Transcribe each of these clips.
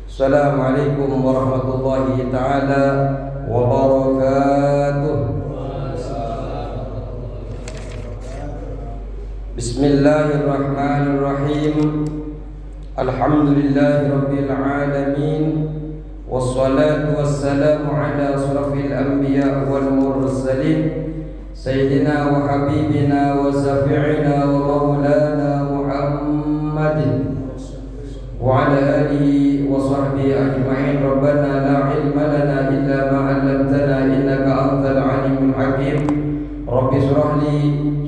Assalamualaikum warahmatullahi ta'ala wabarakatuh. Bismillahirrahmanirrahim. Alhamdulillahi rabbil alamin. Wassalatu wassalamu ala asrafil anbiya wal mursalin, Sayyidina wa habibina wa syafi'ina wa maulana Muhammadin wa ala alihi wa sahbihi ajma'in. Rabbana la ilma lana illa ma 'allamtana innaka antal alimul hakim. Rabbi shrah li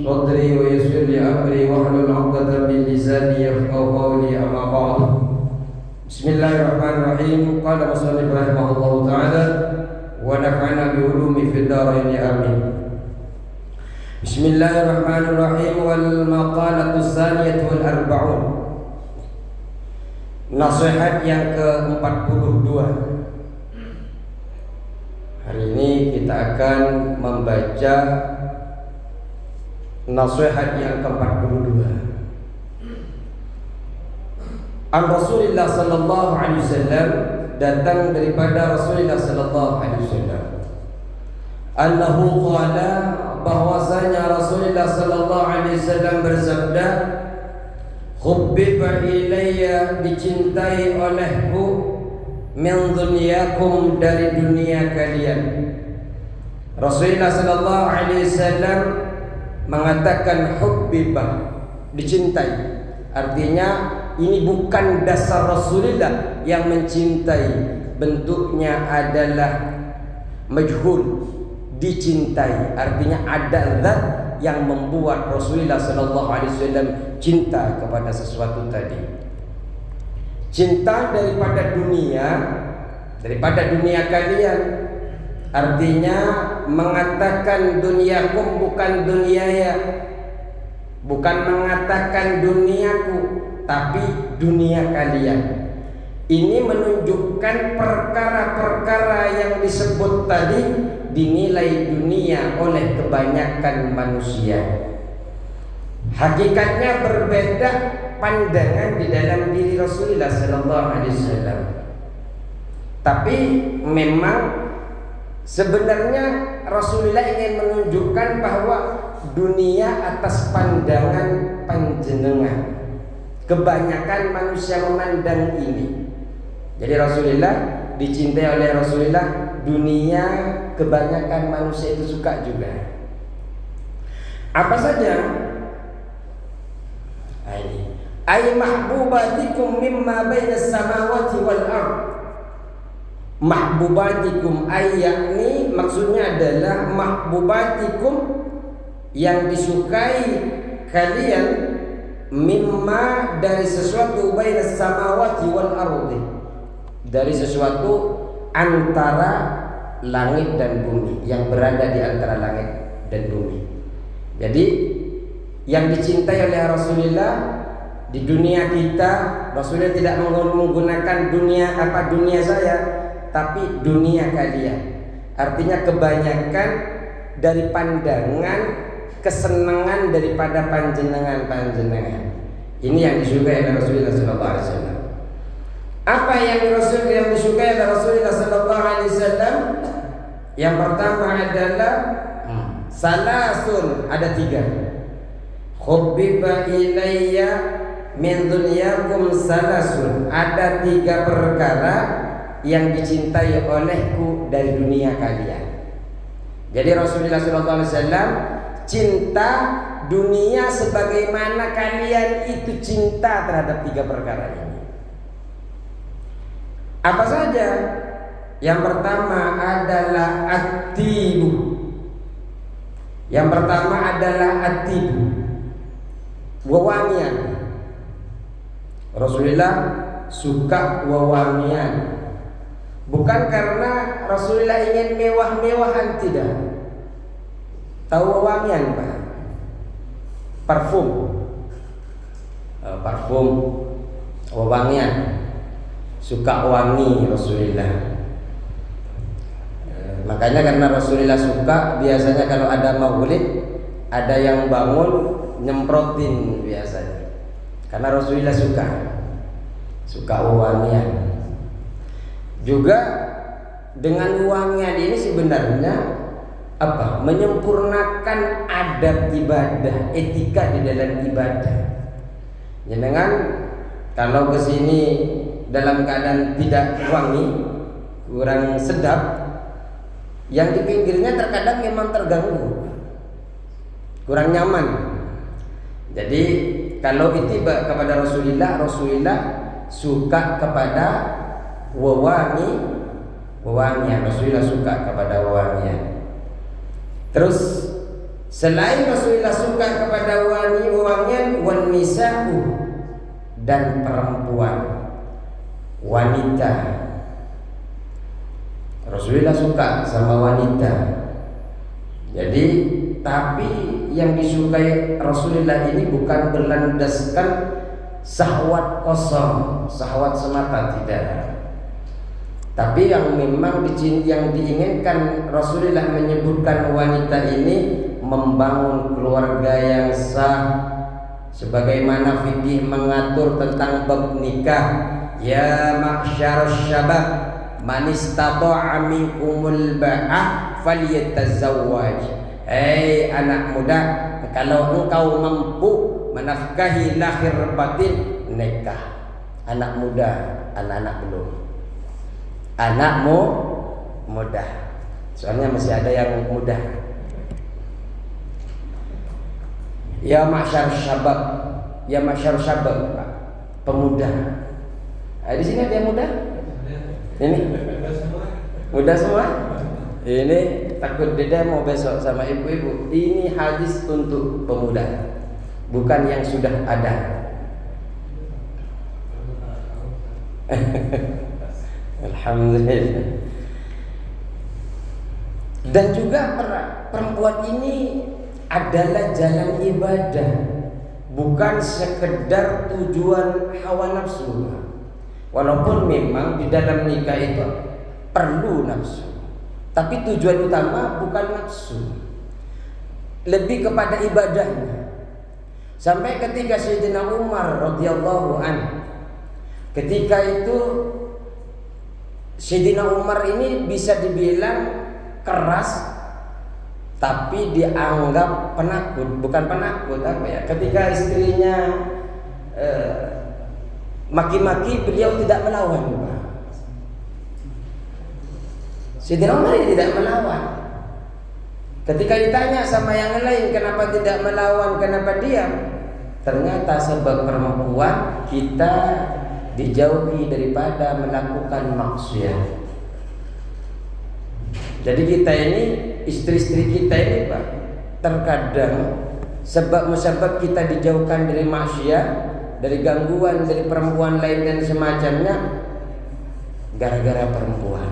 sadri wa yassir li amri wahlul 'uqdatam min lisani yafqahu qawli. Amma ba'd. Bismillahirrahmanirrahim. Qala musannif rahimahullahu ta'ala wa nafa'ana bi ulumi fid dharain amin. Bismillahirrahmanirrahim. Wal maqalatu tsaniyatu wal arba'un. Nasihat yang ke-42. Hari ini kita akan membaca nasihat yang ke-42. An Rasulillah sallallahu alaihi wasallam, datang daripada Rasulullah sallallahu alaihi wasallam, annahu qala, bahwasanya Rasulullah sallallahu alaihi wasallam bersabda, hubbiba ilayya, dicintai olehku, min dunyakum, dari dunia kalian. Rasulullah sallallahu alaihi wasallam mengatakan hubbiba, dicintai. Artinya ini bukan dasar Rasulullah yang mencintai, bentuknya adalah majhul, dicintai. Artinya ada zat yang membuat Rasulullah sallallahu alaihi wasallam cinta kepada sesuatu tadi. Cinta daripada dunia kalian. Artinya mengatakan duniakum bukan duniaya, bukan mengatakan duniaku, tapi dunia kalian. Ini menunjukkan perkara-perkara yang disebut tadi dinilai dunia oleh kebanyakan manusia. Hakikatnya berbeda pandangan di dalam diri Rasulullah sallallahu alaihi wasallam. Tapi memang sebenarnya Rasulullah ingin menunjukkan bahwa dunia atas pandangan panjenengan. Kebanyakan manusia memandang ini. Jadi Rasulullah dicintai oleh Rasulullah, dunia kebanyakan manusia itu suka juga. Apa saja? Ini ay mahbubatikum mimma bainas samawati wal ard. Mahbubatikum ay, yakni maksudnya adalah mahbubatikum, yang disukai kalian, mimma, dari sesuatu, bainas samawati wal ardi, dari sesuatu antara langit dan bumi, yang berada di antara langit dan bumi. Jadi yang dicintai oleh Rasulullah di dunia kita, Rasulullah tidak menggunakan dunia saya, tapi dunia kalian. Artinya kebanyakan dari pandangan kesenangan daripada panjenengan. Ini yang disukai oleh Rasulullah sallallahu alaihi wasallam. Apa yang disukai oleh Rasulullah sallallahu alaihi wasallam? Yang pertama adalah salasun, ada 3. Hubbiba ilayya min dunyakum salasun, ada 3 perkara yang dicintai olehku dari dunia kalian. Jadi Rasulullah sallallahu alaihi wasallam cinta dunia sebagaimana kalian itu cinta terhadap 3 perkara ini. Apa saja? Yang pertama adalah atibu. Yang pertama adalah atibu, wewangian. Rasulullah suka wewangian. Bukan karena Rasulullah ingin mewah-mewahan, tidak. Tahu wewangian, Pak? Parfum, wewangian. Suka wangi Rasulullah. Makanya karena Rasulullah suka, biasanya kalau ada maulid, ada yang bangun nyemprotin biasanya. Karena Rasulullah suka. suka wewangian. Juga dengan wewangian ini sebenarnya apa? Menyempurnakan adab ibadah, etika di dalam ibadah. Jangan kalau kesini dalam keadaan tidak wangi, kurang sedap, yang di pinggirnya terkadang memang terganggu, kurang nyaman. Jadi kalau itu kepada Rasulullah suka kepada wewangian. Rasulullah suka kepada wewangian. Terus selain Rasulullah suka kepada wewangian, wan nisa'u, dan perempuan, wanita. Rasulullah suka sama wanita. Jadi tapi yang disukai Rasulullah ini bukan berlandaskan syahwat kosong, syahwat semata, tidak. Tapi yang memang yang diinginkan Rasulullah menyebutkan wanita ini membangun keluarga yang sah, sebagaimana fikih mengatur tentang bab nikah. Ya ma'syarus syabab, man istata'a minkumul ba'ah falyatazawwaj. Hei anak muda, kalau engkau mampu menafkahi lahir batin, nikah. Anak muda, anak-anak belum. Anakmu muda, soalnya masih ada yang muda. Ya ma'syar syabab, ya ma'syar syabab, pemuda. Di sini ada yang muda? Ini muda semua? Ini takut demo besok sama ibu-ibu. Ini hadis untuk pemuda, bukan yang sudah ada. Alhamdulillah. Dan juga perempuan ini adalah jalan ibadah, bukan sekedar tujuan hawa nafsu. Walaupun memang di dalam nikah itu perlu nafsu, tapi tujuan utama bukan nafsu, lebih kepada ibadahnya. Sampai ketika Sayyidina Umar radhiyallahu anhu, ketika itu Sayyidina Umar ini bisa dibilang keras, tapi dianggap penakut. Bukan penakut, apa ya, ketika istrinya maki-maki, beliau tidak melawan. Sayyidina Umar tidak melawan. Ketika ditanya sama yang lain kenapa tidak melawan, kenapa diam, ternyata sebab perempuan kita dijauhi daripada melakukan maksiat. Jadi kita ini, istri-istri kita ini Pak, terkadang sebab-sebab kita dijauhkan dari maksiat, dari gangguan dari perempuan lain dan semacamnya, gara-gara perempuan.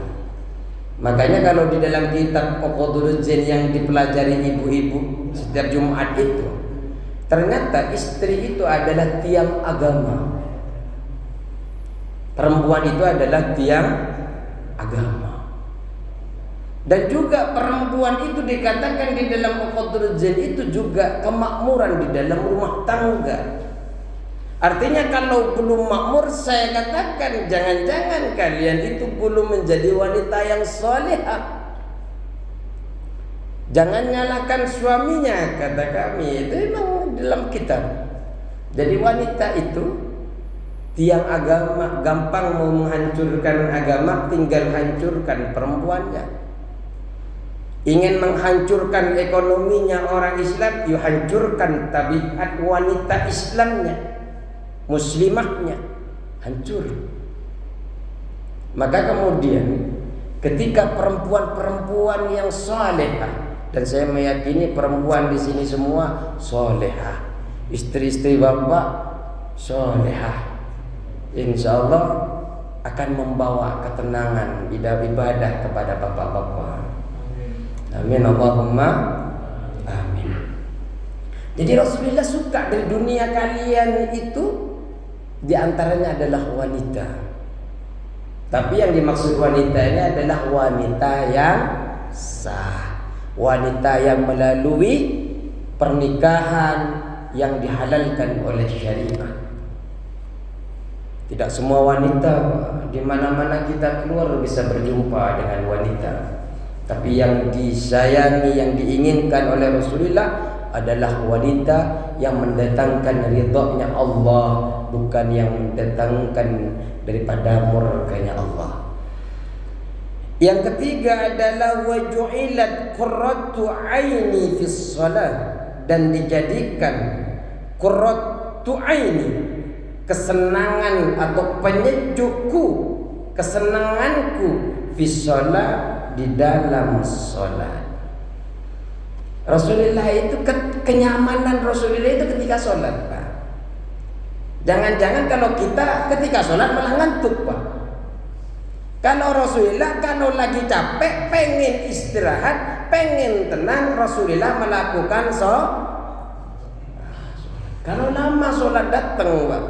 Makanya kalau di dalam kitab Uqudul Jin yang dipelajari ibu-ibu setiap Jumat itu, ternyata istri itu adalah tiang agama. Perempuan itu adalah tiang agama. Dan juga perempuan itu dikatakan di dalam Uqudul Jin itu juga kemakmuran di dalam rumah tangga. Artinya kalau belum makmur, saya katakan jangan-jangan kalian itu belum menjadi wanita yang salihah. Jangan nyalahkan suaminya, kata kami. Itu memang dalam kitab. Jadi wanita itu tiang agama, gampang mau menghancurkan agama, tinggal hancurkan perempuannya. Ingin menghancurkan ekonominya orang Islam, yuk hancurkan tabiat wanita Islamnya, muslimahnya, hancur. Maka kemudian ketika perempuan-perempuan yang salehah, dan saya meyakini perempuan di sini semua salehah, istri-istri bapak salehah, insya Allah akan membawa ketenangan ibadah kepada bapak-bapak. Amin Allahumma amin. Jadi Rasulullah suka dari dunia kalian itu diantaranya adalah wanita. Tapi yang dimaksud wanita ini adalah wanita yang sah, wanita yang melalui pernikahan yang dihalalkan oleh syariat. Tidak semua wanita, di mana-mana kita keluar bisa berjumpa dengan wanita. Tapi yang disayangi, yang diinginkan oleh Rasulullah adalah wanita yang mendatangkan ridhonya Allah, bukan yang mendatangkan daripada murkanya Allah. Yang ketiga adalah waju'ilat qurratu aini fis shalah, dan dijadikan qurratu aini, kesenangan atau penyejukku, kesenanganku fis shalah, di dalam sholat. Rasulullah itu kenyamanan Rasulullah itu ketika sholat, Pak. Jangan-jangan kalau kita ketika sholat malah ngantuk, Pak. Kalau Rasulullah kalau lagi capek, pengen istirahat, pengen tenang, Rasulullah melakukan sholat. Kalau lama sholat datang, Pak,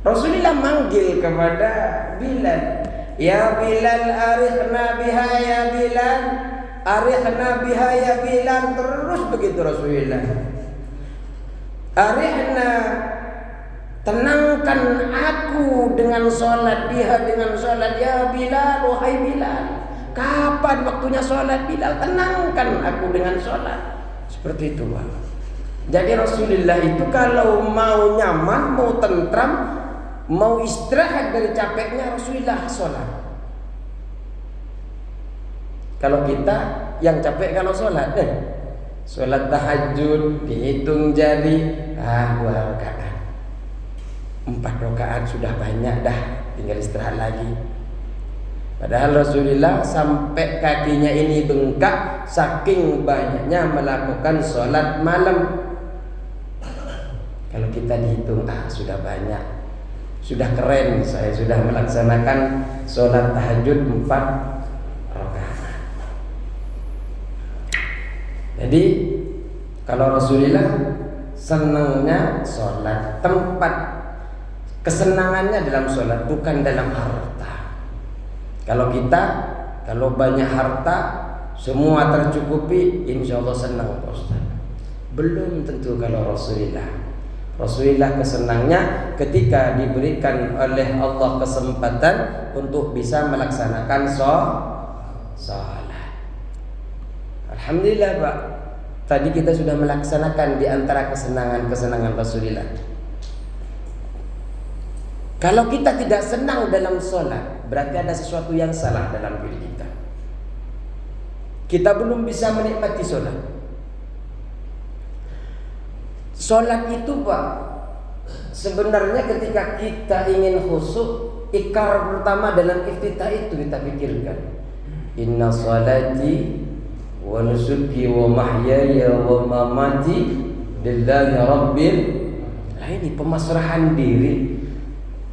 Rasulullah manggil kepada Bilal, ya Bilal, arihna biha ya Bilal, arihna biha ya Bilal. Terus begitu Rasulullah, arihna, tenangkan aku dengan sholat, biha, dengan sholat, ya Bilal, wahai Bilal. Kapan waktunya sholat Bilal? Tenangkan aku dengan sholat. Seperti itu, Pak. Jadi Rasulullah itu kalau mau nyaman, mau tentram, mau istirahat dari capeknya, Rasulullah sholat. Kalau kita yang capek kalau sholat, sholat tahajud dihitung jari, 2 rakaat, 4 rakaat sudah banyak dah, tinggal istirahat lagi. Padahal Rasulullah sampai kakinya ini bengkak saking banyaknya melakukan sholat malam. Kalau kita dihitung, sudah banyak, sudah keren, saya sudah melaksanakan sholat tahajud 4 rakaat. Jadi kalau Rasulullah senangnya sholat, tempat kesenangannya dalam sholat, bukan dalam harta. Kalau kita, kalau banyak harta, semua tercukupi, insya Allah senang, Pak Ustaz. Belum tentu kalau Rasulullah. Rasulullah kesenangnya ketika diberikan oleh Allah kesempatan untuk bisa melaksanakan sholat. Alhamdulillah, Pak. Tadi kita sudah melaksanakan di antara kesenangan-kesenangan Rasulullah. Kalau kita tidak senang dalam sholat, berarti ada sesuatu yang salah dalam diri kita. Kita belum bisa menikmati sholat. Sholat itu, Pak, sebenarnya ketika kita ingin khusyuk, ikrar pertama dalam iftitah itu kita pikirkan, inna sholati wa nusuki wa mahyaya wa mamati lillahi rabbil. Nah, ini pemasrahan diri.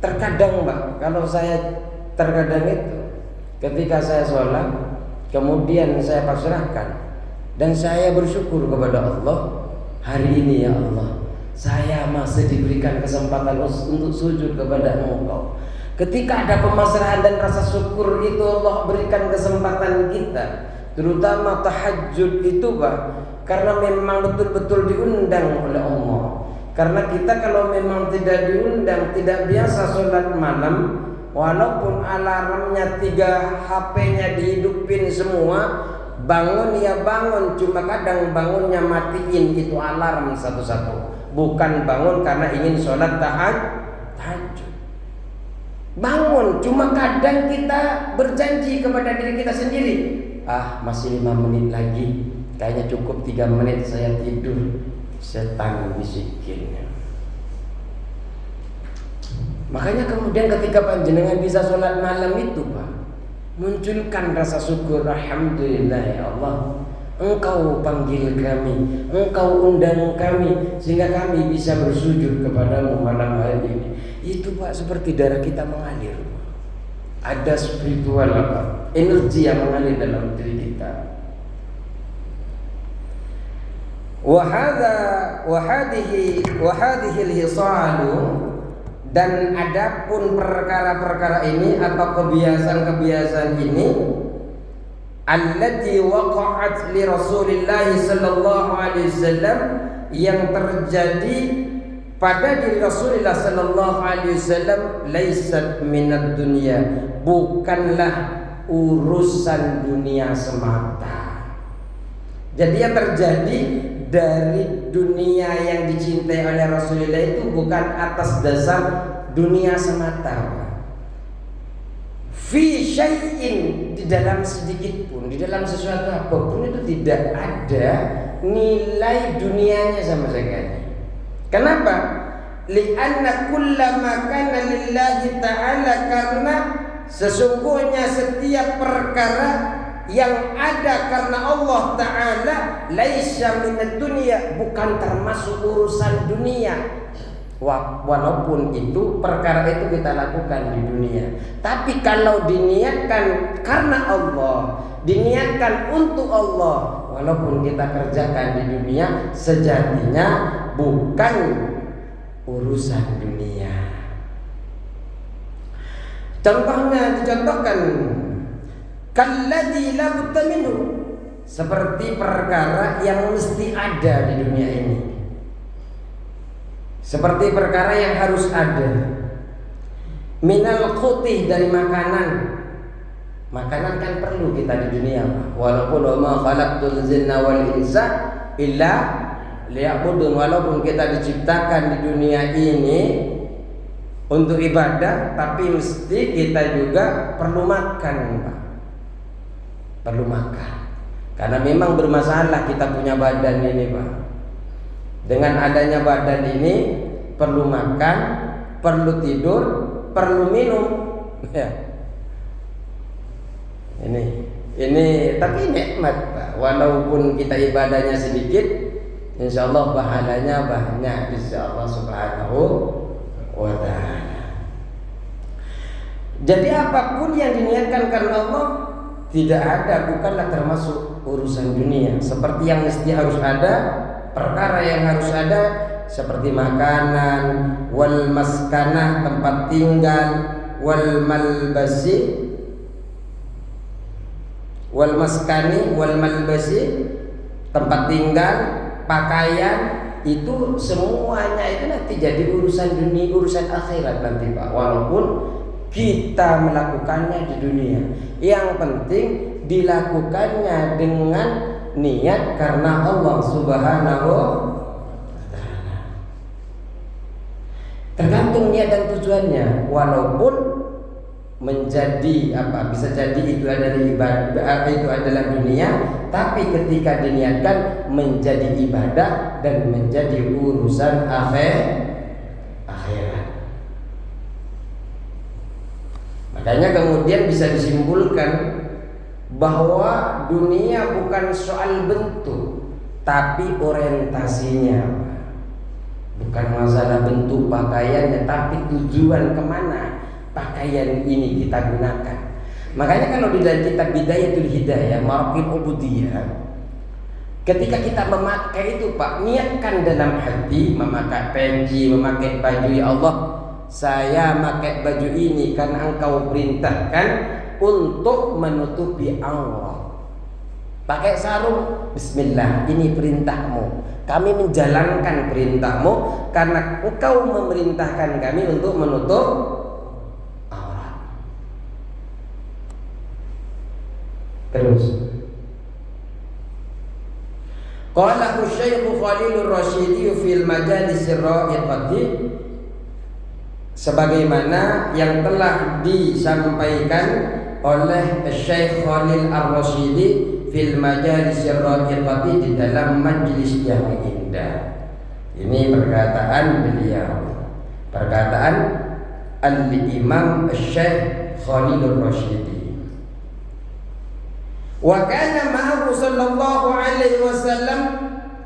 Terkadang, Pak, kalau saya terkadang itu ketika saya sholat, kemudian saya pasrahkan dan saya bersyukur kepada Allah, hari ini ya Allah, saya masih diberikan kesempatan untuk sujud kepada Engkau. Ketika ada pemasrahan dan rasa syukur itu, Allah berikan kesempatan kita, terutama tahajud itu, Pak, karena memang betul-betul diundang oleh Allah. Karena kita kalau memang tidak diundang, tidak biasa sholat malam, walaupun alarmnya 3 HP-nya dihidupin semua, bangun ya bangun, cuma kadang bangunnya matiin itu alarm satu-satu. Bukan bangun karena ingin sholat tahajud. Bangun, cuma kadang kita berjanji kepada diri kita sendiri, masih 5 menit lagi, kayaknya cukup 3 menit saya tidur. Setan bisikin. Makanya kemudian ketika panjenengan bisa sholat malam itu, Pak, munculkan rasa syukur. Alhamdulillah ya Allah, Engkau panggil kami, Engkau undang kami, sehingga kami bisa bersujud kepadamu malam hari ini. Itu, Pak, seperti darah kita mengalir. Ada spiritual, Pak, energi yang mengalir dalam diri kita. Wahadihi al-hisalu, dan adapun perkara-perkara ini atau kebiasaan-kebiasaan ini, allati waqa'at li Rasulillah sallallahu alaihi wasallam, yang terjadi pada diri Rasulullah sallallahu alaihi wasallam laisat minad dunya, bukanlah urusan dunia semata. Jadi yang terjadi dari dunia yang dicintai oleh Rasulullah itu bukan atas dasar dunia semata. Fi syai'in, di dalam sedikit pun, di dalam sesuatu apapun itu tidak ada nilai dunianya sama sekali. Kenapa? Li'anna kullama kana lillahi ta'ala, karena sesungguhnya setiap perkara yang ada karena Allah Ta'ala laisa minad dunya, bukan termasuk urusan dunia. Walaupun itu perkara itu kita lakukan di dunia, tapi kalau diniatkan karena Allah, diniatkan untuk Allah, walaupun kita kerjakan di dunia, sejatinya bukan urusan dunia. Contohnya dicontohkan kalladzi la budda minhu, seperti perkara yang mesti ada di dunia ini, seperti perkara yang harus ada. Minal qutih, dari makanan. Makanan kan perlu kita di dunia, walaupun ma khalaqtul jinna wal insa illa liya'budun, walaupun kita diciptakan di dunia ini untuk ibadah, tapi mesti kita juga perlu makan, Pak. Perlu makan. Karena memang bermasalah kita punya badan ini, Pak. Dengan adanya badan ini perlu makan, perlu tidur, perlu minum. Ya. Ini tapi nikmat, Pak. Walaupun kita ibadahnya sedikit, insyaallah pahalanya banyak insyaallah subhanahu wa ta'ala. Jadi apapun yang diniatkan karena Allah tidak ada, bukanlah termasuk urusan dunia. Seperti yang mesti harus ada, perkara yang harus ada seperti makanan, wal maskanah, tempat tinggal, wal malbasi, wal maskani, wal malbasi, tempat tinggal, pakaian, itu semuanya itu nanti jadi urusan dunia, urusan akhirat nanti, Pak. Walaupun kita melakukannya di dunia, yang penting dilakukannya dengan niat karena Allah Subhanahu wa ta'ala. Tergantung niat dan tujuannya. Walaupun menjadi apa, bisa jadi itu adalah ibadah, itu adalah dunia, tapi ketika diniatkan menjadi ibadah dan menjadi urusan akhirat. Makanya kemudian bisa disimpulkan bahwa dunia bukan soal bentuk, tapi orientasinya. Bukan masalah bentuk pakaiannya, tapi tujuan kemana pakaian ini kita gunakan. Makanya kalau di dalam kitab Bidayatul Hidayah, Maraqil Ubudiyah, ketika kita memakai itu, Pak, niatkan dalam hati memakai peci, memakai baju, ya Allah, saya memakai baju ini karena Engkau perintahkan untuk menutupi aurat. Pakai sarung, bismillah, ini perintahmu. Kami menjalankan perintahmu karena Engkau memerintahkan kami untuk menutup aurat. Terus qala Syekh Khalilur Rasyidi fil majalis ar-ra'iqati, sebagaimana yang telah disampaikan oleh Syekh Khalil Ar-Rasyidi fil majalis ar-ra'iqati, di dalam majlis yang indah. Ini perkataan beliau, perkataan Al-Imam Syekh Khalil Ar-Rasyidi. Wa kana ma'ahu sallallahu alaihi wasallam,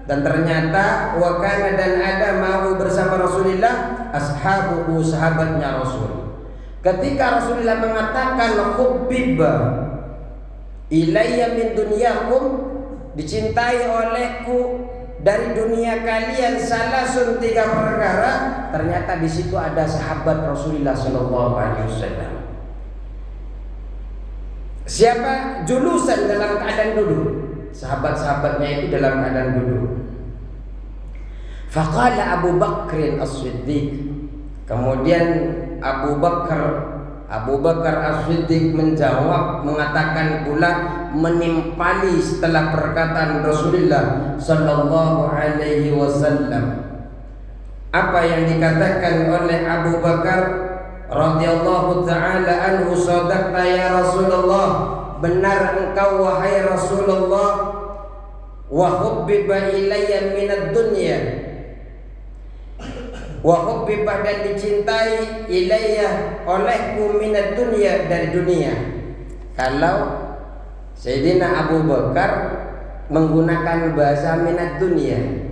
dan ternyata wa kana, dan ada ma'ahu bersama Rasulullah ashabuhu, sahabatnya Rasul. Ketika Rasulullah mengatakan hubbiba ilayya min dunyakum, dicintai olehku dari dunia kalian salasun, 3 perkara. Ternyata di situ ada sahabat Rasulullah sallallahu alaihi wasallam. Siapa? Julusan, dalam keadaan duduk. Sahabat-sahabatnya itu dalam keadaan duduk. Faqala Abu Bakr As-Siddiq. Kemudian Abu Bakar As-Siddiq menjawab, mengatakan pula, menimpali setelah perkataan Rasulullah sallallahu alaihi wasallam apa yang dikatakan oleh Abu Bakar radhiyallahu taala anhu, sadaqta ya Rasulullah, benar engkau wahai Rasulullah, wa hubbiba ilayya minad dunya, wa hubbiba, dan dicintai, ilayya olehku, minad dunya, dari dunia. Kalau Sayyidina Abu Bakar menggunakan bahasa minad dunya,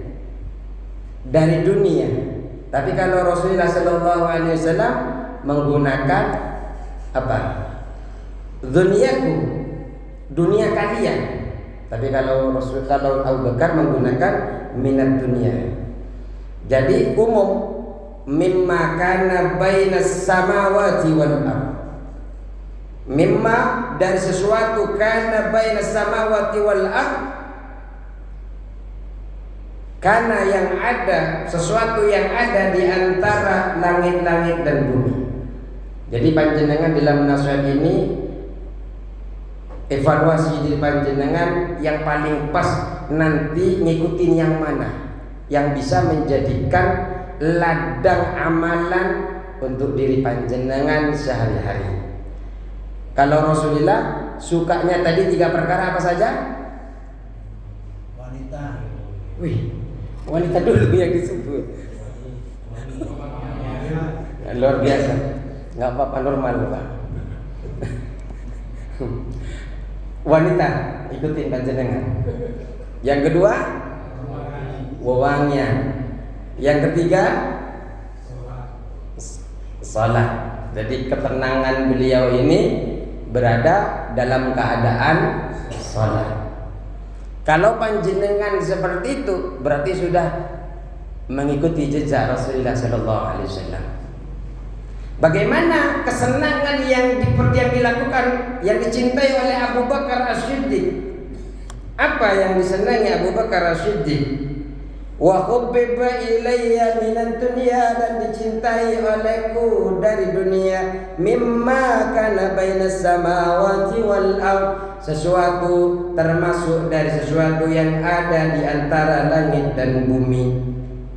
dari dunia, tapi kalau Rasulullah sallallahu alaihi wasallam menggunakan apa? Dunyaku, dunia kalian. Tapi kalau Abu Bakar menggunakan minat dunia. Jadi umum, mimma kana bainas samawati wal ardh. Mimma, dari sesuatu, kana bainas samawati wal ardh, karena yang ada, sesuatu yang ada di antara langit-langit dan bumi. Jadi panjenengan dalam nasihat ini evaluasi diri panjenengan, yang paling pas nanti ngikutin yang mana yang bisa menjadikan ladang amalan untuk diri panjenengan sehari-hari. Kalau Rasulullah sukanya tadi 3 perkara apa saja? Wanita. Wih, wanita dulu yang disebut. Luar biasa. Nggak apa-apa, normal Pak. Wanita, ikutin panjenengan. Yang kedua, wewangian. Yang ketiga, salat. Jadi ketenangan beliau ini berada dalam keadaan salat. Kalau panjenengan seperti itu, berarti sudah mengikuti jejak Rasulullah sallallahu alaihi wasallam. Bagaimana kesenangan yang dilakukan, yang dicintai oleh Abu Bakar As-Siddiq? Apa yang disenangi Abu Bakar As-Siddiq? Wa hubbiba ilayya minad dunya, dan dicintai olehku dari dunia, mimma kana bainas samawati wal ardh, sesuatu termasuk dari sesuatu yang ada di antara langit dan bumi.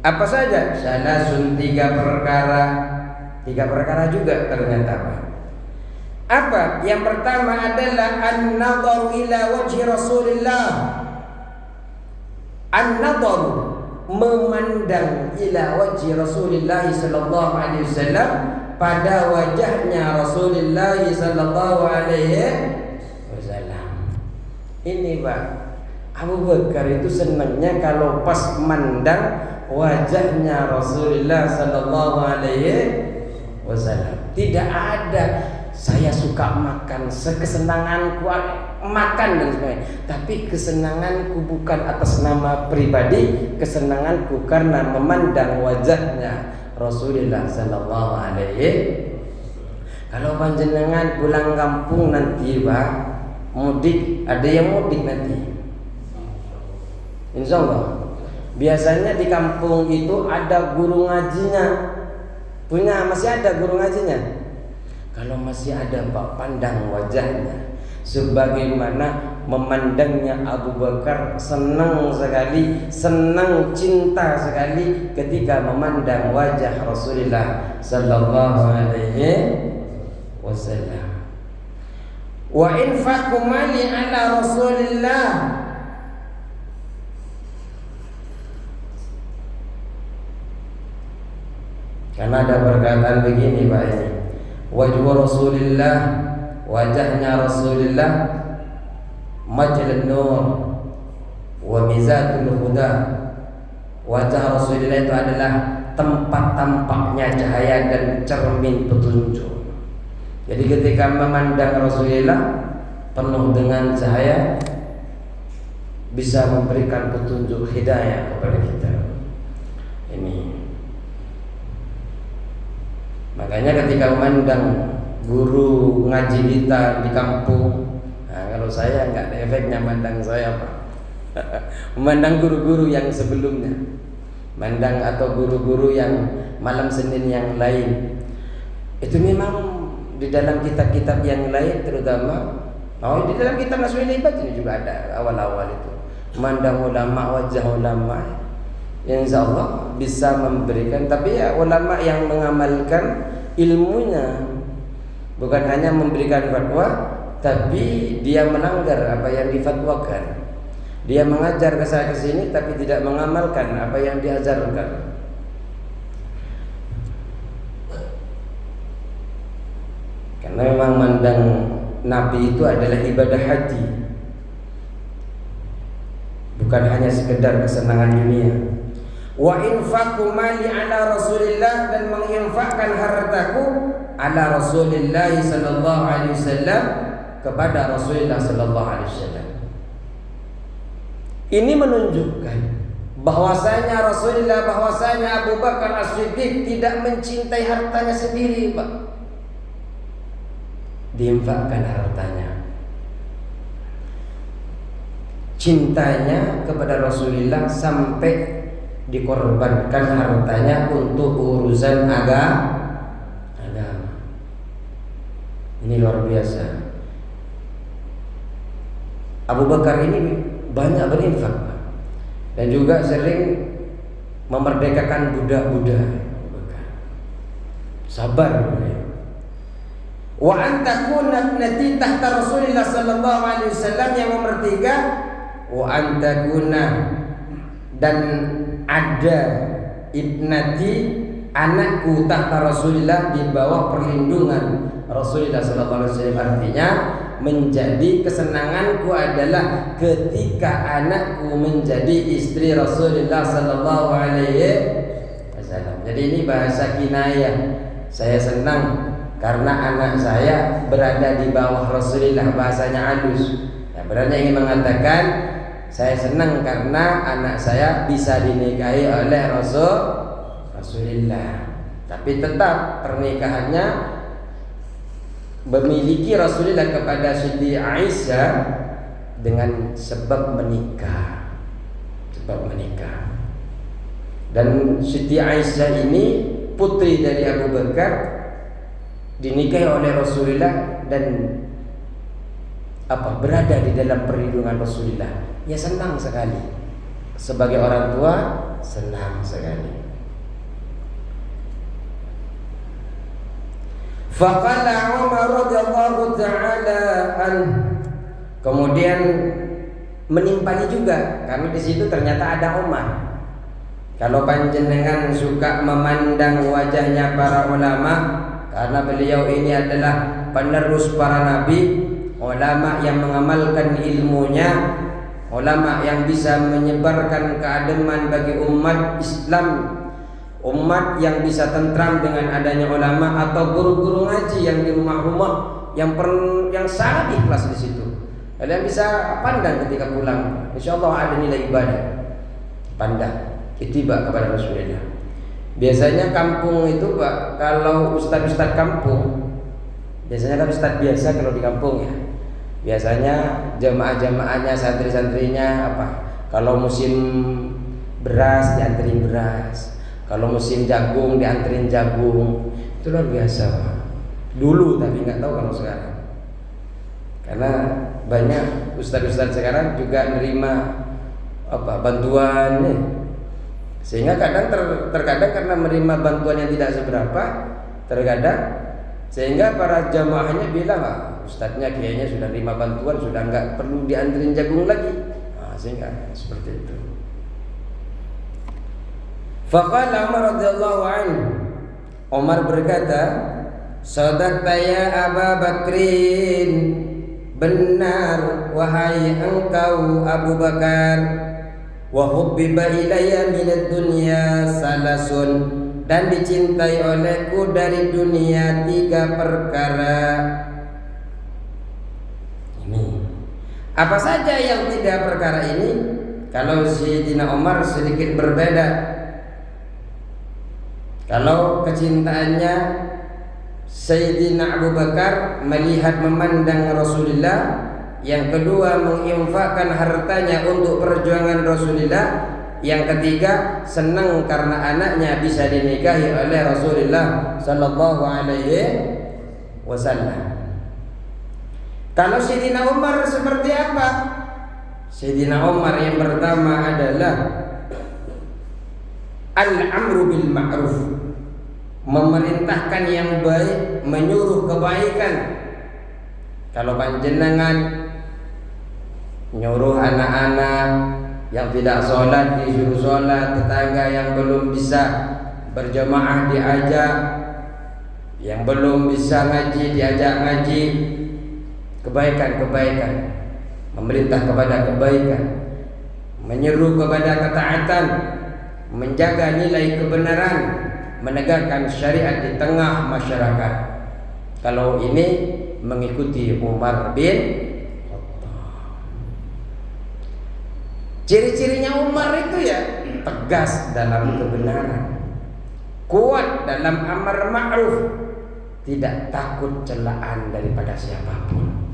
Apa saja? Salasun, 3 perkara. 3 perkara juga ternyata apa? Yang pertama adalah an-nadharu ila wajhi Rasulillah. An-nadharu, memandang, ila wajhi Rasulillah sallallahu alaihi wasallam, pada wajahnya Rasulullah sallallahu alaihi wasallam. Ini Pak, Abu Bakar itu senangnya kalau pas mandang wajahnya Rasulullah sallallahu alaihi wasallam. Tidak ada saya suka makan, kesenanganku makan dan sebagainya, tapi kesenanganku bukan atas nama pribadi, kesenanganku karena memandang wajahnya Rasulullah sallallahu alaihi. Kalau panjenengan pulang kampung nanti Pak, mudik, ada yang mudik nanti, insya Allah. Biasanya di kampung itu ada guru ngajinya, masih ada guru ngajinya. Kalau masih ada Pak, pandang wajahnya sebagaimana memandangnya Abu Bakar, senang sekali, senang, cinta sekali ketika memandang wajah Rasulullah sallallahu alaihi wasallam. Wa infaqu mali ala Rasulillah, karena ada perkataan begini Pak, ini wajhu Rasulillah, wajahnya Rasulullah, majlun nur wa mizatul huda. Wajah Rasulullah itu adalah tempat tampaknya cahaya dan cermin petunjuk. Jadi ketika memandang Rasulullah penuh dengan cahaya, bisa memberikan petunjuk hidayah kepada kita. Ini makanya ketika memandang guru ngaji kita di kampung, nah, kalau saya nggak ada efeknya mandang saya Pak. Memandang guru-guru yang sebelumnya, mandang atau guru-guru yang malam Senin yang lain. Itu memang di dalam kitab-kitab yang lain terutama di dalam kitab Nasrul Ibad ini juga ada awal-awal itu. Mandang ulama, wajah ulama, insya Allah bisa memberikan. Tapi ya ulama yang mengamalkan ilmunya, bukan hanya memberikan fatwa, tapi dia melanggar apa yang difatwakan. Dia mengajar ke sana ke sini, tapi tidak mengamalkan apa yang diajarkan. Karena memang mandang Nabi itu adalah ibadah hati, bukan hanya sekedar kesenangan dunia. Wa infaqu mali ala Rasulillah, dan menginfakkan hartaku ala Rasulillah sallallahu alaihi wasallam, kepada Rasulullah sallallahu alaihi wasallam. Ini menunjukkan bahwasanya Rasulullah, bahwasanya Abu Bakar As-Siddiq tidak mencintai hartanya sendiri, Pak. Diinfakkan hartanya. Cintanya kepada Rasulullah sampai dikorbankan hartanya untuk urusan agama. Ini luar biasa. Abu Bakar ini banyak berinfak dan juga sering memerdekakan budak-budak. Sabar. Wa antakuna ibnati tahta Rasulillah sallallahu alaihi wasallam, yang nomor 3, wa antakuna, dan ada ibnati, anakku, tahta Rasulillah, di bawah perlindungan Rasulullah sallallahu alaihi wasallam. Artinya menjadi kesenanganku adalah ketika anakku menjadi istri Rasulullah sallallahu alaihi wasallam. Jadi ini bahasa kinayah. Saya senang karena anak saya berada di bawah Rasulullah, bahasanya halus. Ya, berarti ingin mengatakan saya senang karena anak saya bisa dinikahi oleh Rasulullah. Tapi tetap pernikahannya memiliki Rasulullah kepada Siti Aisyah dengan sebab menikah. Dan Siti Aisyah ini putri dari Abu Bakar, dinikahi oleh Rasulullah dan berada di dalam perlindungan Rasulullah. Ya senang sekali. Sebagai orang tua senang sekali. Faqala Umar radhiyallahu ta'ala kemudian menimpali juga, karena di situ ternyata ada Umar. Kalau panjenengan suka memandang wajahnya para ulama, karena beliau ini adalah penerus para nabi, ulama yang mengamalkan ilmunya, ulama yang bisa menyebarkan keademan bagi umat Islam, umat yang bisa tentram dengan adanya ulama, atau guru-guru ngaji yang di rumah-rumah yang sangat ikhlas di situ. Kalian bisa pandang ketika pulang, insya Allah ada nilai ibadah. Pandang, ittiba kepada Rasulullah. Biasanya kampung itu, Pak, kalau ustaz-ustaz kampung, biasanya kan ustaz biasa kalau di kampung ya, biasanya jamaah-jamaahnya, santri-santrinya kalau musim beras dianterin beras, kalau musim jagung dianterin jagung. Itu luar biasa, Pak. Dulu, tapi nggak tahu kalau sekarang. Karena banyak ustaz-ustaz sekarang juga nerima bantuan nih. Sehingga terkadang karena menerima bantuan yang tidak seberapa, sehingga para jamaahnya bilang, ustadznya kayaknya sudah terima bantuan, sudah nggak perlu dianterin jagung lagi. Sehingga seperti itu. Faqala Umar radhiyallahu anhu, Umar berkata, "Sadaqta ya Abu Bakrin, benar wahai engkau Abu Bakar. Wa hubbiba ilayya minad dunya salasun, dan dicintai olehku dari dunia 3 perkara." Ini apa saja yang 3 perkara ini? Kalau Sayyidina Umar sedikit berbeda. Kalau kecintaannya Sayyidina Abu Bakar melihat memandang Rasulullah, yang kedua menginfakkan hartanya untuk perjuangan Rasulullah, Yang ketiga, senang karena anaknya bisa dinikahi oleh Rasulullah sallallahu alaihi wasallam. Kalau Sayyidina Umar seperti apa? Sayyidina Umar yang pertama adalah al-amru bil ma'ruf, memerintahkan yang baik, menyuruh kebaikan. Kalau panjenengan nyuruh anak-anak yang tidak sholat disuruh sholat, tetangga yang belum bisa berjamaah diajak, yang belum bisa ngaji diajak ngaji, kebaikan-kebaikan, memerintah kepada kebaikan, menyeru kepada ketaatan, menjaga nilai kebenaran, menegakkan syariat di tengah masyarakat. Kalau ini mengikuti Umar bin. Ciri-cirinya Umar itu ya tegas dalam kebenaran, kuat dalam amar ma'ruf, tidak takut celaan daripada siapapun.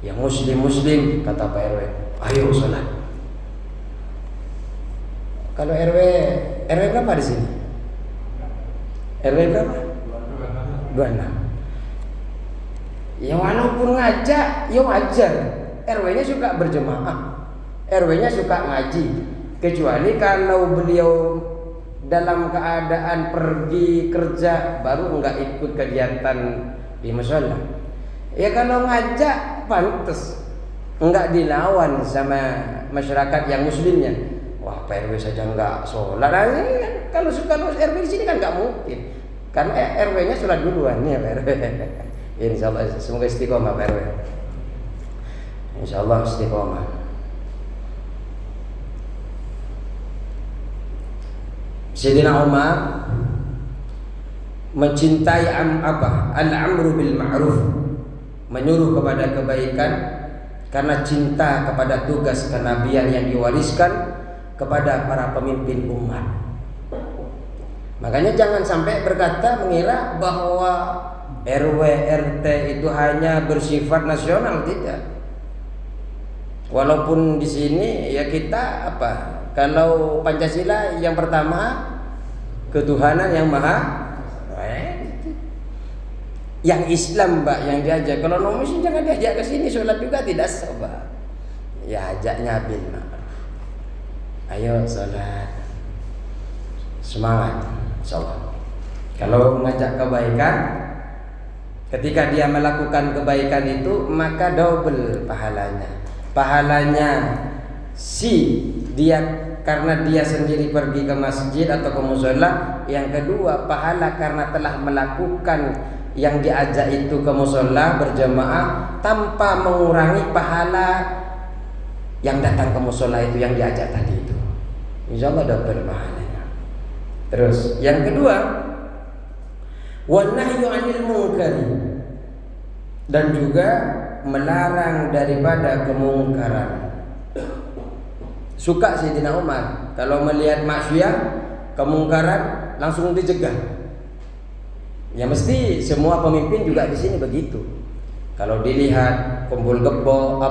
Yang muslim kata Pak RW, ayo sholat. Kalau RW berapa di sini? RW berapa? 26. Ya walaupun ngajak, ya wajar. RW-nya suka berjemaah, RW-nya suka ngaji. Kecuali kalau beliau dalam keadaan pergi kerja baru enggak ikut kegiatan di mushola. Ya kalau ngajak pantas, enggak dilawan sama masyarakat yang muslimnya. Wah, Pak RW saja enggak sholat. Kalau RW di sini kan enggak mungkin. Karena RW-nya sholat duluan ya Pak RW. Insyaallah semoga istiqomah Pak RW. Insyaallah istiqomah. Sayyidina Umar mencintai al-amru bil ma'ruf, menyuruh kepada kebaikan karena cinta kepada tugas kenabian yang diwariskan kepada para pemimpin umat. Makanya jangan sampai berkata mengira bahwa RW RT itu hanya bersifat nasional, tidak. Walaupun di sini ya kita kalau Pancasila yang pertama ketuhanan yang maha, yang Islam yang diajak. Kalau non Muslim jangan diajak ke sini, sholat juga tidak sah. Ya ajaknya bil ma'ruf. Ayo sholat, semangat, insyaallah. Kalau mengajak kebaikan, ketika dia melakukan kebaikan itu maka double pahalanya. Pahalanya dia karena dia sendiri pergi ke masjid atau ke mushola. Yang kedua, pahala karena telah melakukan yang diajak itu ke mushola berjamaah tanpa mengurangi pahala yang datang ke mushola itu yang diajak tadi itu. Insyaallah double pahalanya. Terus yang kedua, wan nahyu 'anil munkari, dan juga melarang daripada kemungkaran. Suka Sayyidina Umar kalau melihat maksiat, kemungkaran langsung dicegah. Ya mesti semua pemimpin juga di sini begitu. Kalau dilihat kumpul kebo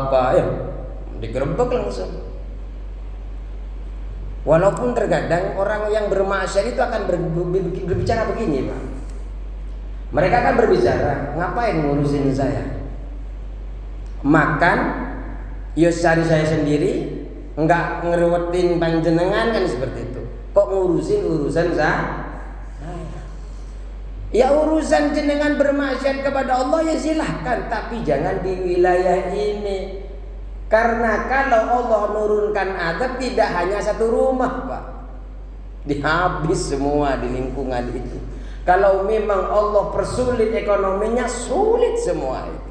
digerebek langsung. Walaupun terkadang orang yang bermaksiat itu akan berbicara begini, Pak. Mereka akan berbicara, ngapain ngurusin saya? Makan, ya cari saya sendiri, enggak ngerewetin panjenengan, kan seperti itu. Kok ngurusin urusan saya? Ya urusan jenengan bermaksiat kepada Allah ya silahkan, tapi jangan di wilayah ini. Karena kalau Allah nurunkan azab tidak hanya satu rumah, Pak. Dihabis semua di lingkungan itu. Kalau memang Allah persulit ekonominya, sulit semua itu.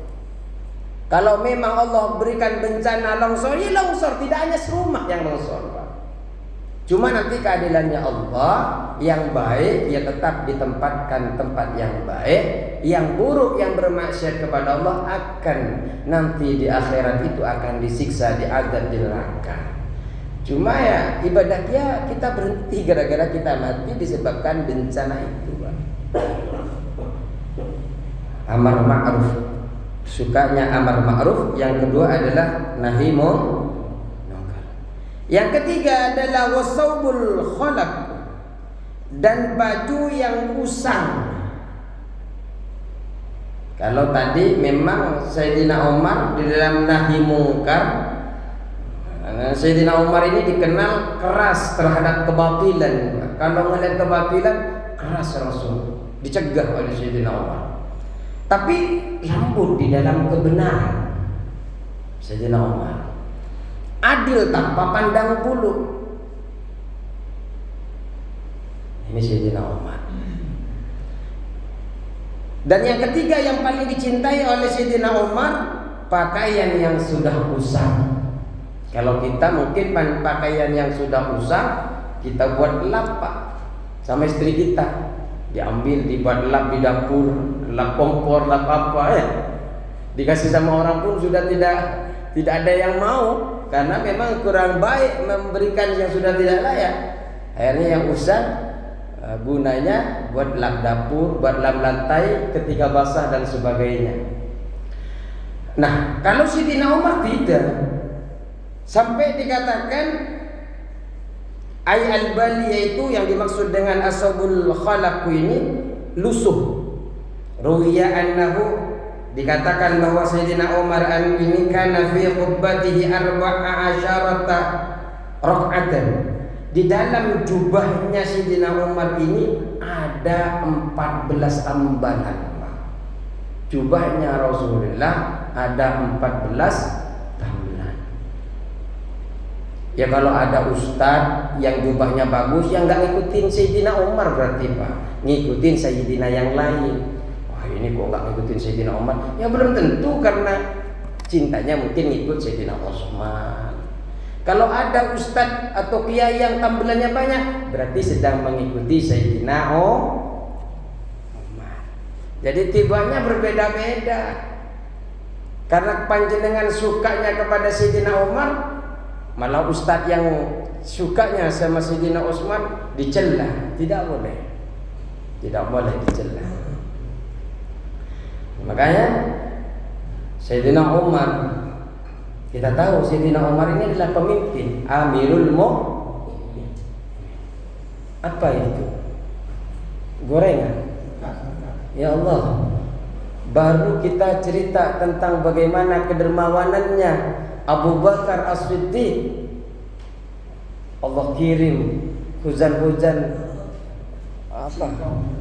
Kalau memang Allah berikan bencana longsor, ya longsor, tidak hanya serumah yang longsor, Pak. Cuma nanti keadilannya Allah yang baik ya tetap ditempatkan tempat yang baik, yang buruk yang bermaksiat kepada Allah akan nanti di akhirat itu akan disiksa, diazab di neraka. Cuma ya ibadah kita berhenti gara-gara kita mati disebabkan bencana itu, Pak. Amar ma'ruf, sukanya amar ma'ruf. Yang kedua adalah nahi munkar. Yang ketiga adalah wasaubul khalaq, dan baju yang usang. Kalau tadi memang Sayyidina Umar di dalam nahi mungkar, Sayyidina Umar ini dikenal keras terhadap kebatilan. Kalau melihat kebatilan keras Rasul, dicegah oleh Sayyidina Umar. Tapi lembut di dalam kebenaran Sayyidina Umar. Adil tanpa pandang bulu. Ini Sayyidina Umar. Dan yang ketiga yang paling dicintai oleh Sayyidina Umar, pakaian yang sudah usang. Kalau kita mungkin pakaian yang sudah usang, kita buat lap Pak, sama istri kita, diambil dibuat lap di dapur, lap kompor, lap apa ya. Dikasih sama orang pun sudah tidak ada yang mau, karena memang kurang baik memberikan yang sudah tidak layak. Akhirnya yang usang gunanya buat lap dapur, buat lap lantai ketika basah dan sebagainya. Nah, kalau Sayyidina Umar tidak. Sampai dikatakan ay al-bali, yaitu yang dimaksud dengan asabul khalaq ini lusuh. Ruwiya annahu, dikatakan bahwa Sayyidina Umar ini kana fi qubbatihi 14 rak'atan. Di dalam jubahnya Sayyidina Umar ini ada 14 tambalan. Jubahnya Rasulullah ada 14 tambalan. Ya kalau ada ustadz yang jubahnya bagus, yang nggak ngikutin Sayyidina Umar berarti Pak, ngikutin Sayyidina yang lain. Wah ini kok nggak ngikutin Sayyidina Umar? Ya belum tentu, karena cintanya mungkin ngikut Sayyidina Utsman. Kalau ada ustadz atau kiai yang tambelannya banyak, berarti sedang mengikuti Sayyidina Umar. Jadi tibanya berbeda-beda. Karena panjenengan sukanya kepada Sayyidina Umar, malah ustadz yang sukanya sama Sayyidina Utsman dicela. Tidak boleh dicela. Makanya Sayyidina Umar, kita tahu Sayyidina Umar ini adalah pemimpin, Amirul Mu'minin. Apa itu? Gorengan. Ya Allah, baru kita cerita tentang bagaimana kedermawanannya Abu Bakar As-Siddiq. Allah kirim hujan-hujan apa?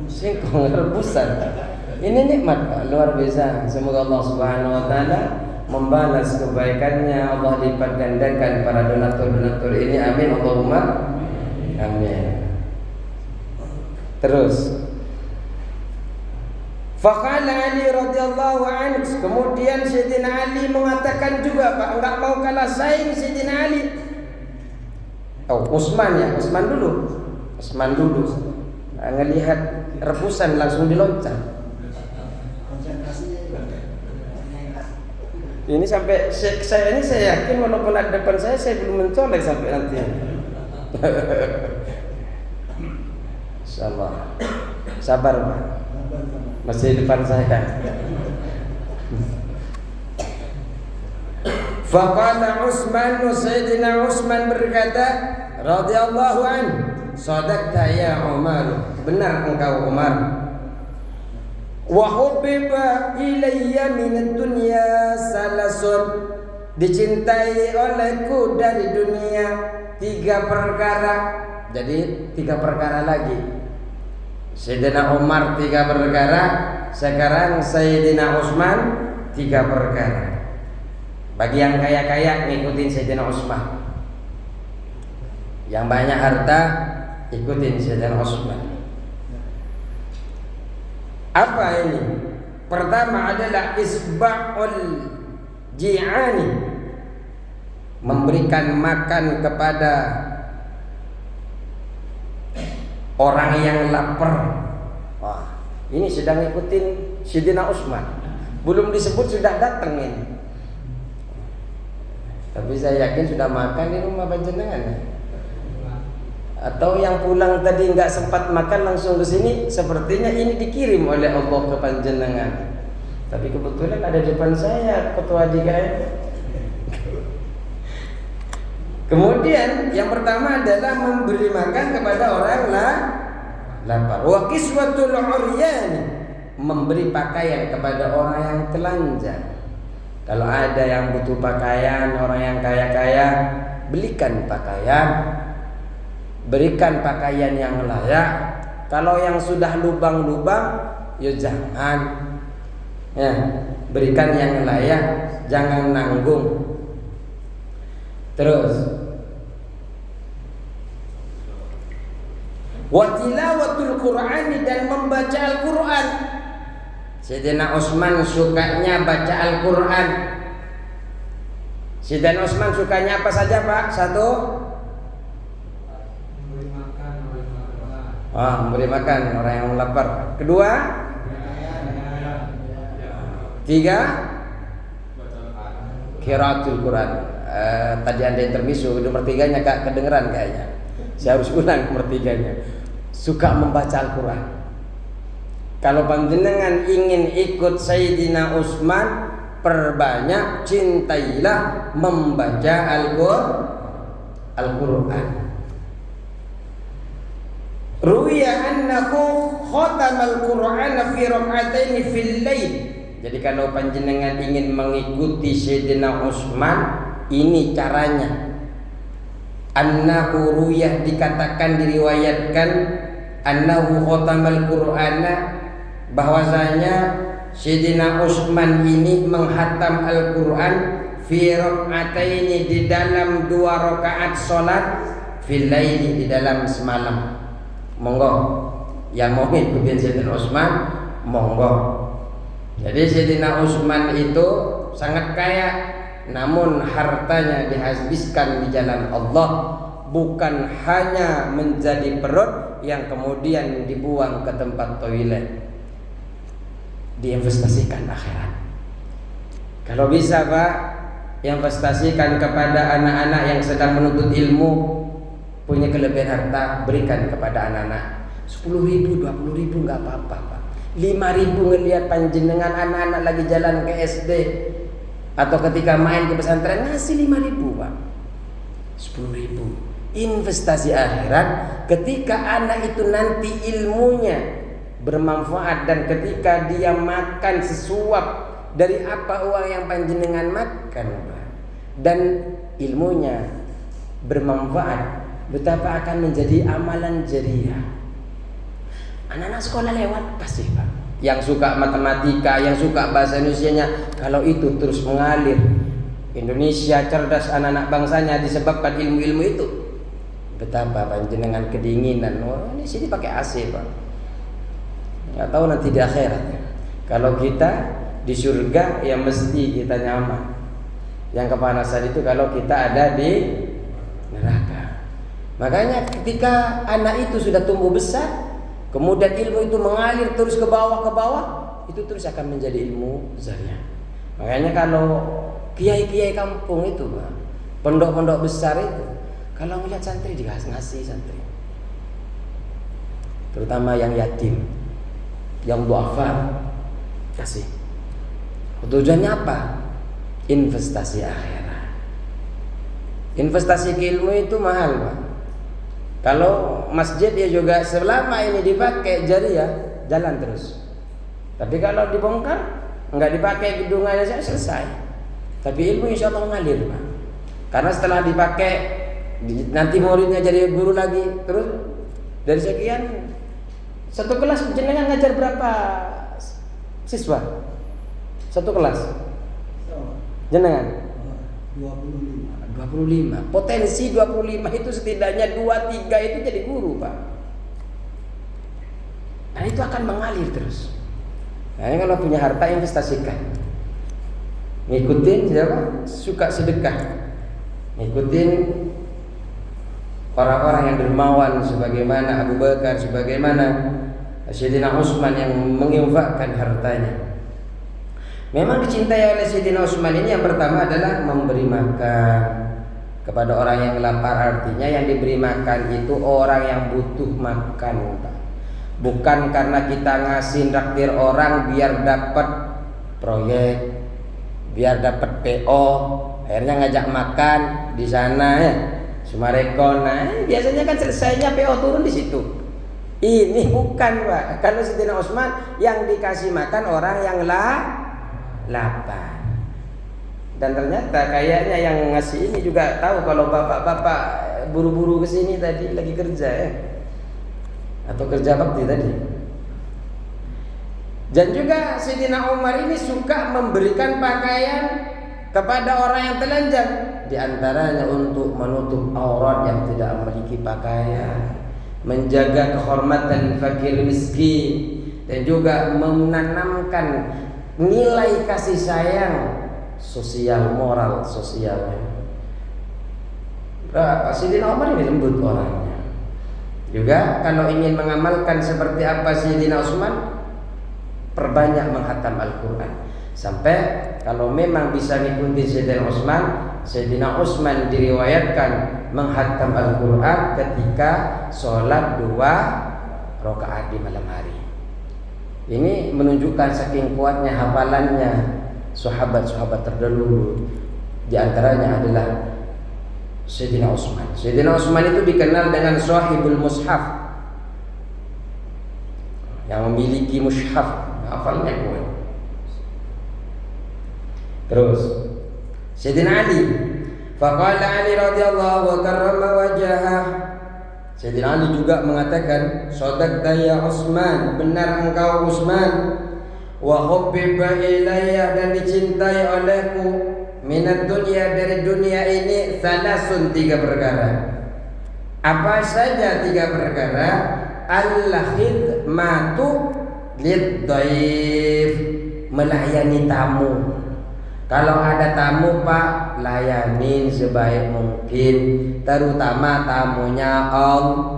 Singkong rebusan. Ini nikmat Pak, luar biasa. Semoga Allah Subhanahu wa taala membalas kebaikannya, Allah lipat gandakan para donatur-donatur ini. Amin Allahumma amin. Terus Faqala Ali radhiyallahu anhu, kemudian Sayyidina Ali mengatakan juga Pak, enggak mau kalah saing Sayyidina Ali. Utsman ya, Utsman dulu. Ngelihat rebusan langsung diloncat. Ini sampai saya yakin walaupun ada depan saya belum mencolek sampai nanti. Insyaallah. Sabar Pak. Masih depan saya. Faqala Utsman, Sayyidina Utsman berkata radhiyallahu an, sadaqta ya Umar, benar engkau Umar. Wa hubbiba ilayya min dunya salasun, dicintai olehku dari dunia 3 perkara. Jadi 3 perkara lagi. Sayyidina Umar 3 perkara, sekarang Sayyidina Utsman 3 perkara. Bagi yang kaya-kaya ngikutin Sayyidina Utsman, yang banyak harta ikutin Sayyidina Utsman. Apa ini? Pertama adalah isba'ul ji'ani, memberikan makan kepada orang yang lapar. Wah, ini sedang ngikutin Sayyidina Utsman. Belum disebut sudah datang ini. Tapi saya yakin sudah makan di rumah panjenengan. Atau yang pulang tadi nggak sempat makan langsung ke sini, sepertinya ini dikirim oleh Allah ke panjenengan. Tapi kebetulan ada di depan saya ketua DKM. Kemudian yang pertama adalah memberi makan kepada orang lapar. Wa kiswatul uryani, memberi pakaian kepada orang yang telanjang. Kalau ada yang butuh pakaian, orang yang kaya-kaya, belikan pakaian, berikan pakaian yang layak. Kalau yang sudah lubang-lubang, ya jangan. Ya, berikan yang layak, jangan nanggung. Terus, wa tilawatul Qur'ani, dan membaca Al-Qur'an. Sayyidina Utsman sukanya baca Al-Qur'an. Sayyidina Utsman sukanya apa saja, Pak? Satu, memberi makan orang yang lapar. Kedua, tiga, qiraatul Quran. Tadi Anda intermisu, nomor tiganya Kak kedengeran kayaknya. Saya harus ulang nomor tiganya. Suka membaca Al-Quran. Kalau panjenengan ingin ikut Sayyidina Utsman, perbanyak, cintailah membaca Al-Quran. Ruwiya annahu khatamal Qur'ana fi rak'ataini fil lail. Jadi kalau panjenengan ingin mengikuti Sayyidina Utsman, ini caranya. Annahu ruwiyah, dikatakan, diriwayatkan, annahu khatamal Qur'ana, bahwasanya Sayyidina Utsman ini menghatam Al-Quran fi rak'ataini, di dalam 2 rakaat salat, fil laili, di dalam semalam. Monggo yang mau ngikutin Sayyidina Utsman, monggo. Jadi Sayyidina Utsman itu sangat kaya, namun hartanya dihabiskan di jalan Allah, bukan hanya menjadi perut yang kemudian dibuang ke tempat toilet. Diinvestasikan akhirat. Kalau bisa, Pak, investasikan kepada anak-anak yang sedang menuntut ilmu. Punya kelebihan harta, berikan kepada anak-anak. 10.000, 20.000 nggak apa-apa, Pak. 5.000 ngelihat panjenengan anak-anak lagi jalan ke SD atau ketika main ke pesantren, ngasih 5.000, Pak. 10.000. Investasi akhirat ketika anak itu nanti ilmunya bermanfaat, dan ketika dia makan sesuap dari apa uang yang panjenengan makan, Pak, dan ilmunya bermanfaat, betapa akan menjadi amalan jariah. Anak-anak sekolah lewat, kasih, Pak. Yang suka matematika, yang suka bahasa Indonesianya, kalau itu terus mengalir. Indonesia cerdas anak-anak bangsanya disebabkan ilmu-ilmu itu. Betapa panjenengan kedinginan. Oh, ini sini pakai AC, Pak. Nggak tahu nanti di akhirat. Kalau kita di surga, ya mesti kita nyaman. Yang kepanasan itu kalau kita ada di neraka. Makanya ketika anak itu sudah tumbuh besar, kemudian ilmu itu mengalir terus ke bawah, itu terus akan menjadi ilmu zariah. Makanya kalau kiai-kiai kampung itu, Pak, pondok-pondok besar itu, kalau melihat santri ngasih santri, terutama yang yatim, yang duafa, kasih. Tujuannya apa? Investasi akhirat. Investasi ke ilmu itu mahal, Pak. Kalau masjid ya juga selama ini dipakai jariah, jalan terus. Tapi kalau dibongkar, nggak dipakai gedungannya, saya selesai. Tapi ilmu insya Allah ngalir, Pak. Karena setelah dipakai, nanti muridnya jadi guru lagi. Terus dari sekian, satu kelas jenengan ngajar berapa siswa? Satu kelas jenengan 25. Potensi 25 itu setidaknya 2-3 itu jadi guru, Pak. Nah itu akan mengalir terus. Nah ini kalau punya harta, investasikan. Ngikutin siapa? Suka sedekah. Ngikutin orang-orang yang dermawan, sebagaimana Abu Bakar, sebagaimana Sayyidina Utsman yang menginfakkan hartanya. Memang dicintai oleh Sayyidina Utsman ini yang pertama adalah memberi makan kepada orang yang lapar. Artinya yang diberi makan itu orang yang butuh makan, Pak. Bukan karena kita ngasih traktir orang biar dapat proyek, biar dapat PO, akhirnya ngajak makan di sana ya. Sumarekon. Nah, biasanya kan selesainya PO turun di situ. Ini bukan, Pak. Kalau Sayyidina Utsman yang dikasih makan orang yang lapar. Dan ternyata kayaknya yang ngasih ini juga tahu kalau bapak-bapak buru-buru ke sini tadi lagi kerja ya. Atau kerja bakti tadi. Dan juga Sayyidina Umar ini suka memberikan pakaian kepada orang yang telanjang, di antaranya untuk menutup aurat yang tidak memiliki pakaian, menjaga kehormatan fakir miskin, dan juga menanamkan nilai kasih sayang sosial, moral sosial. Sayyidina Umar ini lembut orangnya. Juga kalau ingin mengamalkan seperti apa Sayyidina Utsman, perbanyak menghatam Al-Quran. Sampai kalau memang bisa mengikuti Sayyidina Utsman diriwayatkan menghatam Al-Quran ketika sholat 2 rakaat di malam hari. Ini menunjukkan saking kuatnya hafalannya sahabat-sahabat terdahulu. Di antaranya adalah Sayyidina Utsman. Sayyidina Utsman itu dikenal dengan Shahibul Mushaf, yang memiliki mushaf, hafalnya kuat. Terus Sayyidina Ali, faqala Ali radhiyallahu wa karrama wajhah. Sayyidina Ali juga mengatakan, "Shadaqta ya Utsman, benar engkau Utsman, wa hubbiba ilayya, dan dicintai olehku, minat dunia, dari dunia ini, salasun, 3 perkara. Apa saja 3 perkara? Al-khidmatu lid-dhaif, melayani tamu. Kalau ada tamu Pak, layanin sebaik mungkin, terutama tamunya Allah.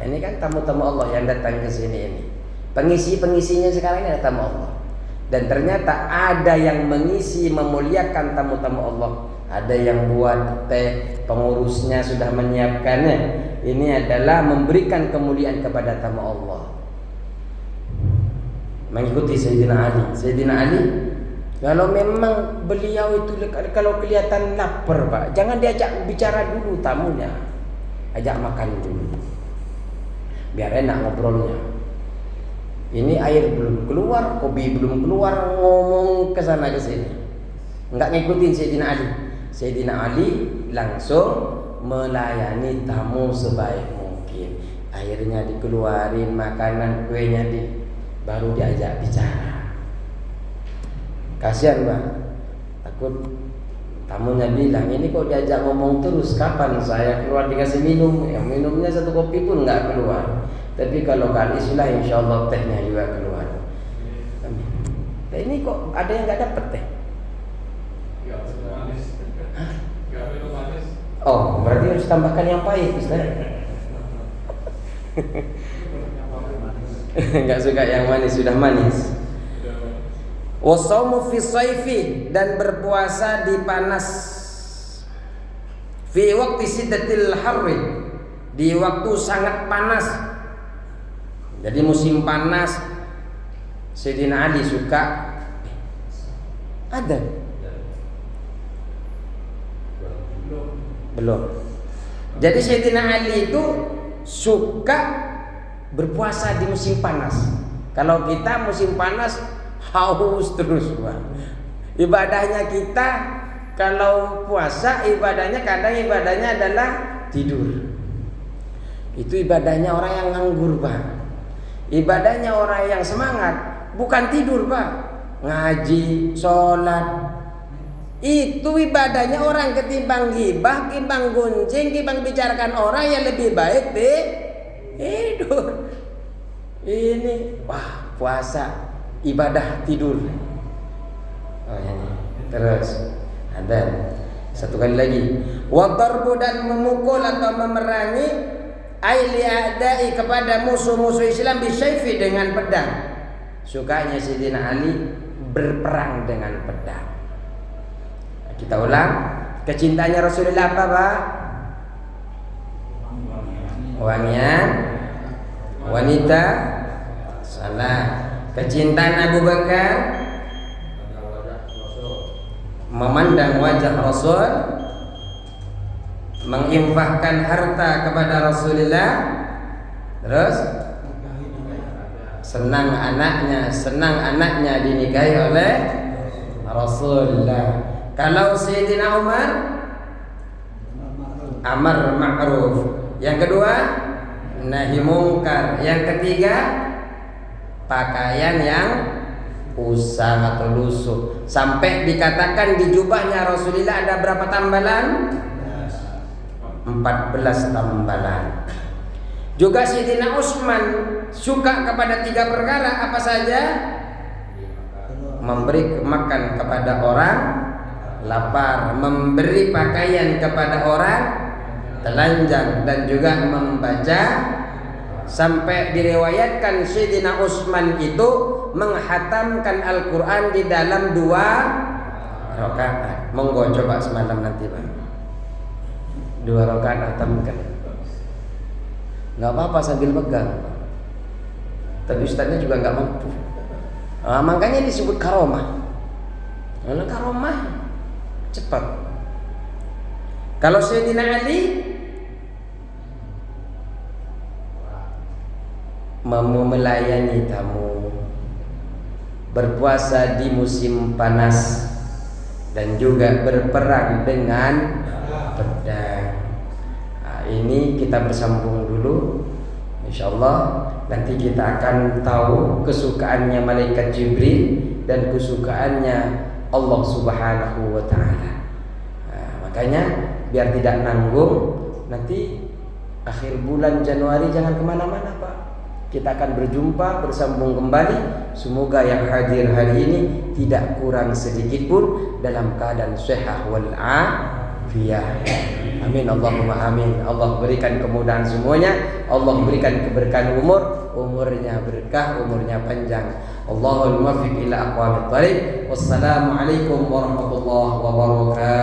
Ini kan tamu-tamu Allah yang datang ke sini ini. Pengisi-pengisinya sekarang ini ada tamu Allah. Dan ternyata ada yang mengisi, memuliakan tamu-tamu Allah. Ada yang buat teh, pengurusnya sudah menyiapkannya. Ini adalah memberikan kemuliaan kepada tamu Allah. Mengikuti Sayyidina Ali. Sayyidina Ali, kalau memang beliau itu kalau kelihatan lapar Pak, jangan diajak bicara dulu tamunya, ajak makan dulu, biar enak ngobrolnya. Ini air belum keluar, kopi belum keluar, ngomong ke sana ke sini, enggak ngikutin Sayyidina Ali. Sayyidina Ali langsung melayani tamu sebaik mungkin. Airnya dikeluarin, makanan kuenya baru diajak bicara. Kasihan Pak, takut tamunya bilang, ini kok diajak ngomong terus, kapan saya keluar dikasih minum? Yang minumnya 1 kopi pun nggak keluar. Tapi kalau kali isulah insya Allah tehnya juga keluar. Nah, ini kok ada yang nggak dapat teh? Oh, berarti harus tambahkan yang pahit Ustaz. Nggak suka yang manis, sudah manis. Wasaumu fi saifi, dan berpuasa di panas. Fi waqti siddatil harri, di waktu sangat panas. Jadi musim panas Sayyidina Ali suka. Ada? Belum. Jadi Sayyidina Ali itu suka berpuasa di musim panas. Kalau kita musim panas haus terus Pak. Ibadahnya kita kalau puasa, ibadahnya kadang ibadahnya adalah tidur. Itu ibadahnya orang yang nganggur Pak. Ibadahnya orang yang semangat bukan tidur Pak, ngaji, sholat. Itu ibadahnya orang ketimbang ghibah, ketimbang gunjing, ketimbang bicarakan orang, yang lebih baik tidur. Ini wah, puasa ibadah tidur. Oh ini. Terus ada satu kali lagi, wa darbu, dan memukul atau memerangi, aili a'dai, kepada musuh-musuh Islam, bisayfi, dengan pedang. Sukanya Sayyidina Ali berperang dengan pedang. Kita ulang, kecintanya Rasulullah apa Pak? Wangian, wanita, salah. Kecintaan Abu Bakar, memandang wajah Rasul, menginfakkan harta kepada Rasulullah, terus senang anaknya dinikahi oleh Rasulullah. Kalau Sayyidina Umar, amar ma'ruf. Yang kedua, nahi mungkar. Yang ketiga, pakaian yang usang atau lusuh. Sampai dikatakan di jubahnya Rasulullah ada berapa tambalan? 14 tambalan. Juga Sayyidina Utsman suka kepada 3 perkara. Apa saja? Memberi makan kepada orang lapar, memberi pakaian kepada orang telanjang, dan juga membaca. Sampai diriwayatkan Sayyidina Utsman itu menghatamkan Al-Quran di dalam 2 rakaat. Monggo coba semalam nanti Pak, 2 rakaat hatamkan. Nggak apa-apa sambil pegang, tapi ustadznya juga nggak mampu. Makanya disebut karomah. Karena karomah cepat. Kalau Sayyidina Ali melayani tamu, berpuasa di musim panas, dan juga berperang dengan pedang. Ini kita bersambung dulu, insyaallah. Nanti kita akan tahu kesukaannya malaikat Jibril dan kesukaannya Allah Subhanahu wa ta'ala. Makanya biar tidak nanggung, nanti akhir bulan Januari jangan kemana-mana Pak. Kita akan berjumpa, bersambung kembali. Semoga yang hadir hari ini tidak kurang sedikit pun dalam keadaan sehat wal afiyah. Amin, Allahumma amin. Allah berikan kemudahan semuanya. Allah berikan keberkahan umurnya berkah, umurnya panjang. Allahul muwaffiq ila aqwamit thariq. Wassalamualaikum warahmatullahi wabarakatuh.